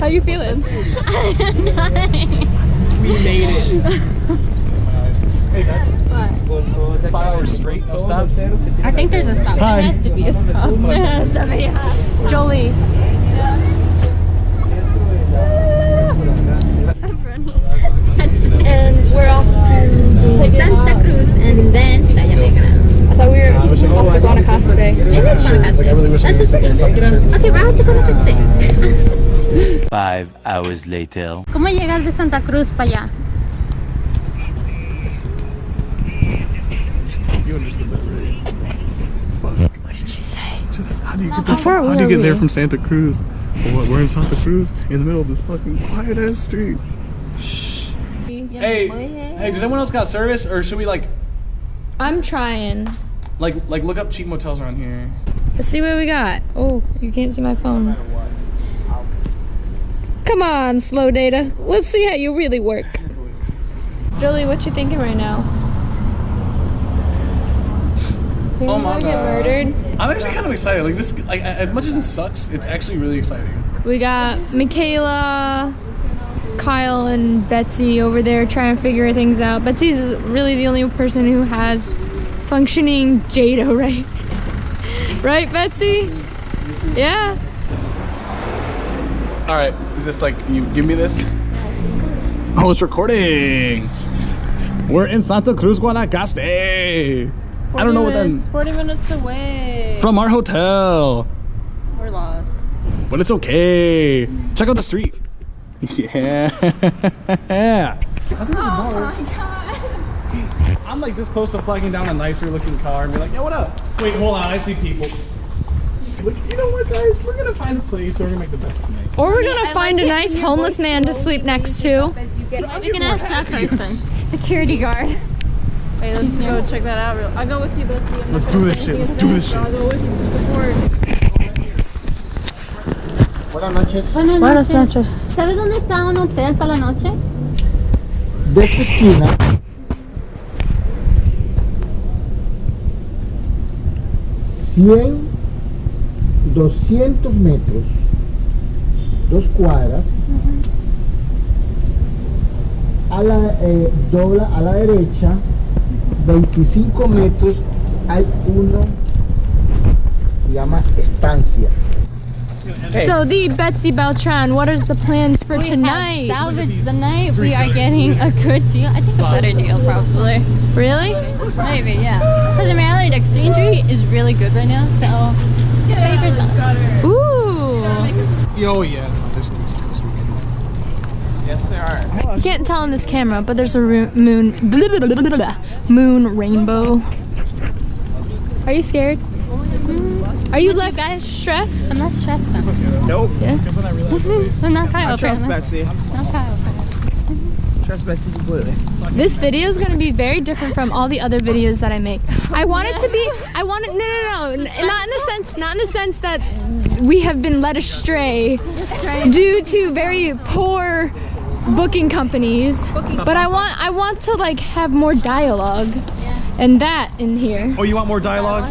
How you feeling? We made it. Hey, that's what? 5 hours straight, no stops. I think there's a stop. Hi. There has to be a stop. There has to be. Jolie. And we're off to Santa Cruz and then Playa Negra. I thought we were off to Guanacaste. It is Guanacaste. That's just okay. Okay, we're off to Guanacaste. 5 hours later. ¿Cómo llegar de Santa Cruz para allá? What did she say? How do you get there from Santa Cruz? Well, we're in Santa Cruz in the middle of this fucking quiet ass street. Shh. Hey, does anyone else got service, or should we like? I'm trying. Like look up cheap motels around here. Let's see what we got. Oh, you can't see my phone. Come on, slow data. Let's see how you really work. Jolie, what you thinking right now? You wanna get murdered? I'm actually kind of excited. Like this, like as much as it sucks, it's actually really exciting. We got Michaela, Kyle, and Betsy over there trying to figure things out. Betsy's really the only person who has functioning JADO, right? Right, Betsy? Yeah. All right, is this like you give me this? Oh, it's recording. We're in Santa Cruz, Guanacaste. I don't know what that means. 40 minutes away. From our hotel. We're lost. But it's okay. Check out the street. Yeah. Oh my god. I'm like this close to flagging down a nicer looking car and be like, yo, what up? Wait, hold on, I see people. Look, you know what, guys? We're gonna find a place. We're gonna make the best tonight. Or we're gonna find a nice homeless man to sleep next to. We can ask that person. Security guard. Wait, let's go check that out. I'll go with you, Betsy. Let's do this shit. Let's do this shit. I'll go with you for support. Buenas noches. Buenas noches. ¿Sabes dónde está un hotel para la noche? De esta esquina, 200 metros, 2 cuadras, a la dobla a la derecha, 25 metros, hay uno, se llama estancia. So the Betsy Beltran, what is the plans for tonight? Salvage the night. We are getting a good deal. I think a better deal, probably. Really? Maybe, yeah. Because in reality, the exchange rate is really good right now, so favors us. Ooh. Oh yeah, there's things this weekend. Yes, there are. You can't tell in this camera, but there's a moon moon rainbow. Are you scared? Are you less stressed? I'm not stressed now. Nope. Yeah. I'm not Kyle. Trust Betsy. Not Kyle. Trust Betsy completely. This video is going to be very different from all the other videos that I make. I want it to be, no, not in the sense that we have been led astray due to very poor booking companies, but I want to like have more dialogue and that in here. Oh, you want more dialogue?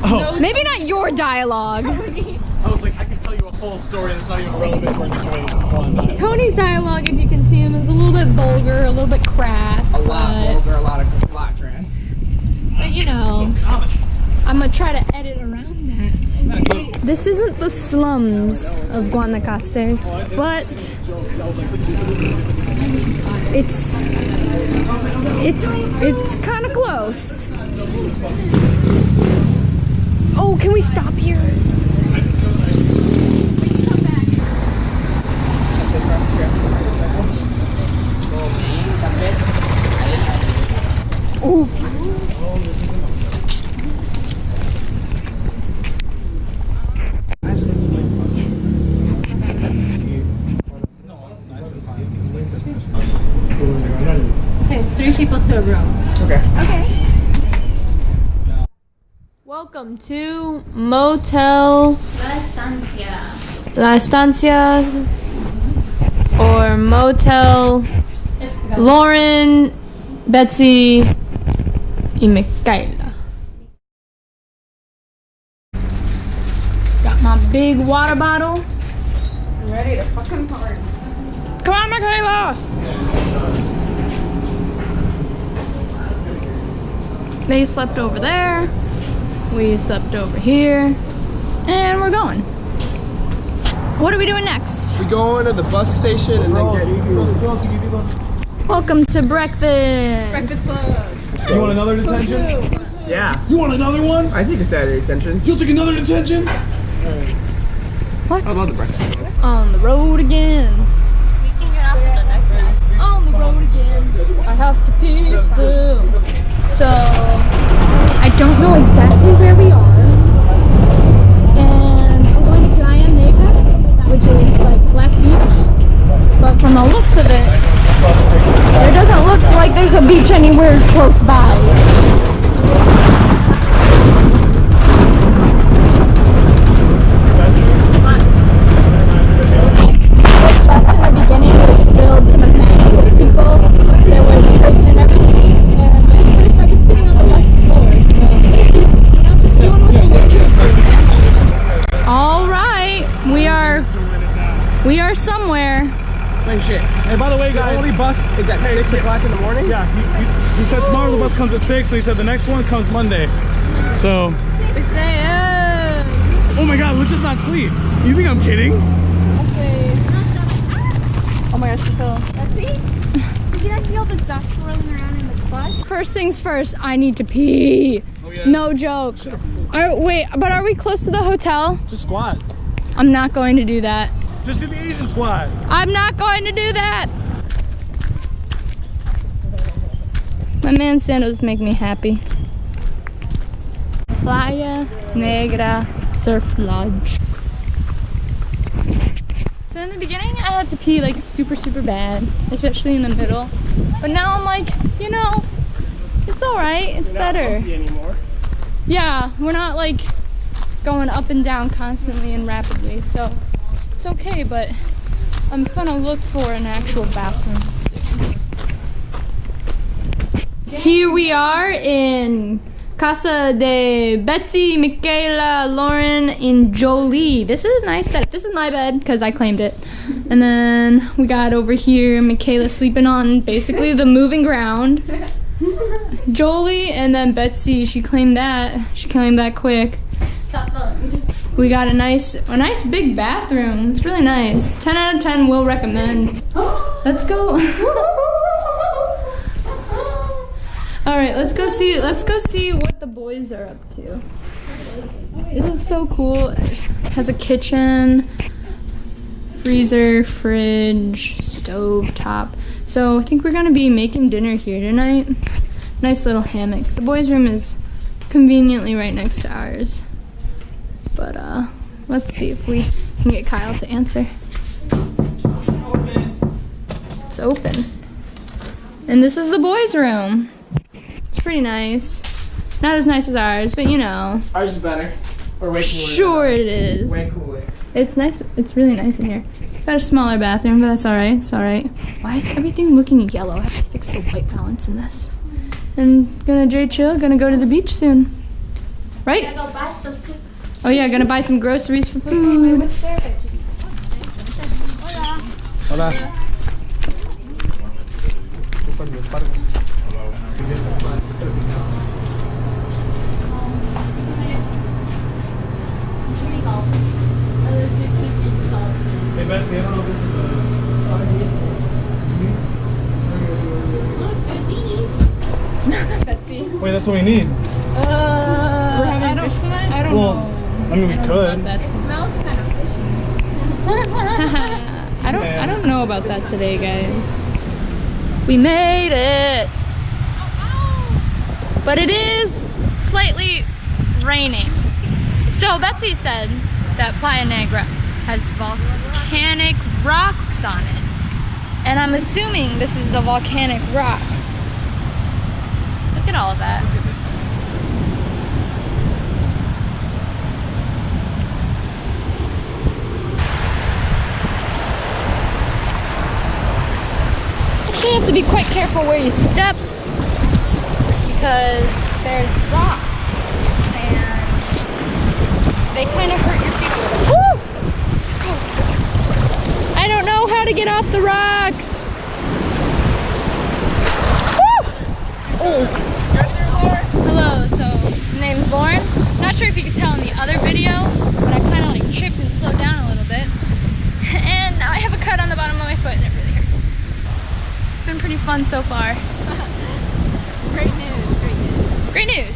Oh. Maybe not your dialogue. I was like, I can tell you a whole story that's not even relevant to our situation. Fun. Tony's dialogue, if you can see him, is a little bit vulgar, a little bit crass. A lot trans. But you know, I'm gonna try to edit around that. This isn't the slums of Guanacaste, but it's kind of close. Oh, can we stop here? Oh. Okay, it's 3 people to a room. Okay. Welcome to Motel La Estancia or Motel Lauren, Betsy, y Michaela. Got my big water bottle. I'm ready to fucking party. Come on, Michaela! They slept over there. We slept over here. And we're going. What are we doing next? We going to the bus station and then get Welcome to breakfast. Breakfast club. You want another detention? Yeah. You want another one? I think it's Saturday detention. You'll take another detention? What? I love the breakfast club. On the road again. We can get off the next one. On the road again. I have to pee still. So, I don't know exactly where we are. And we're going to Playa Negra, which is like Black Beach. But from the looks of it, there doesn't look like there's a beach anywhere close by. We are somewhere. Same shit. Hey, by the way, guys. The only bus is at 6 o'clock in the morning? Yeah, he said tomorrow the bus comes at 6, so he said the next one comes Monday. So. 6 a.m. Oh my god, let's just not sleep. You think I'm kidding? Okay. Oh my gosh, Phil. Did you guys see all the dust swirling around in the bus? First things first, I need to pee. Oh, yeah. No joke. Wait, but are we close to the hotel? Just squat. I'm not going to do that. Just do the Asian squat. I'm not going to do that. My man sandals make me happy. Playa Negra Surf Lodge. So in the beginning I had to pee like super bad, especially in the middle. But now I'm like, you know, it's alright, it's better. Anymore. Yeah, we're not like going up and down constantly and rapidly, so it's okay, but I'm gonna look for an actual bathroom soon. Here we are in Casa de Betsy, Michaela, Lauren, and Jolie. This is a nice setup. This is my bed because I claimed it. And then we got over here Michaela sleeping on basically the moving ground. Jolie and then Betsy, she claimed that. She claimed that quick. We got a nice big bathroom. It's really nice. 10 out of 10 will recommend. Let's go. All right, let's go see what the boys are up to. This is so cool. It has a kitchen, freezer, fridge, stove top. So I think we're gonna be making dinner here tonight. Nice little hammock. The boys' room is conveniently right next to ours. But let's see if we can get Kyle to answer. It's open. And this is the boys' room. It's pretty nice. Not as nice as ours, but you know. Ours is better. Or way cooler. Sure it is. Way cooler. It's nice. It's really nice in here. Got a smaller bathroom, but that's alright. It's alright. Why is everything looking yellow? I have to fix the white balance in this. And gonna chill. Gonna go to the beach soon. Right? Go buy stuff too. Oh yeah, gonna buy some groceries for food. Hola. Hey Betsy, I don't know if this is Betsy. Wait, that's what we need. We're having fish tonight? I don't Well, know. I mean, we could. It smells kind of fishy. I don't know about that today, guys. We made it. But it is slightly raining. So Betsy said that Playa Negra has volcanic rocks on it. And I'm assuming this is the volcanic rock. Look at all of that. You have to be quite careful where you step because there's rocks and they kind of hurt your feet a little get off the rocks. Woo! Oh. Hello, so name's Lauren. Not sure if you could tell in the other video, but I kind of like tripped and slowed down a little bit. And now I have a cut on the bottom of my foot and it really hurts. It's been pretty fun so far. Great news, great news. Great news.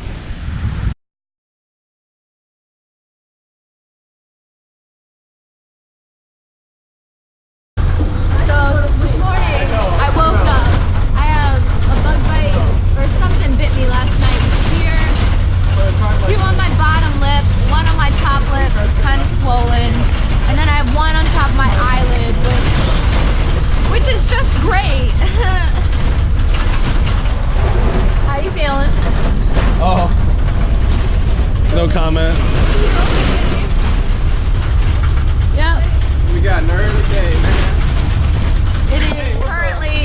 So this morning I woke up. I have a bug bite or something bit me last night here. 2 on my bottom lip, 1 on my top lip. It's kind of swollen. And then I have 1 on top of my eyelid, which is just great. How you feeling? Oh. No comment. Yep. We got an early day, man. It is currently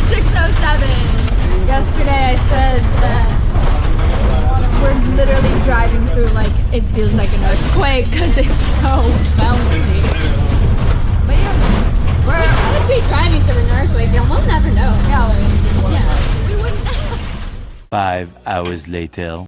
6:07. Yesterday I said that we're literally driving through like it feels like an earthquake because it's so bouncy. But yeah, we could be driving through an earthquake and we'll never know. Yeah, we wouldn't. 5 hours later.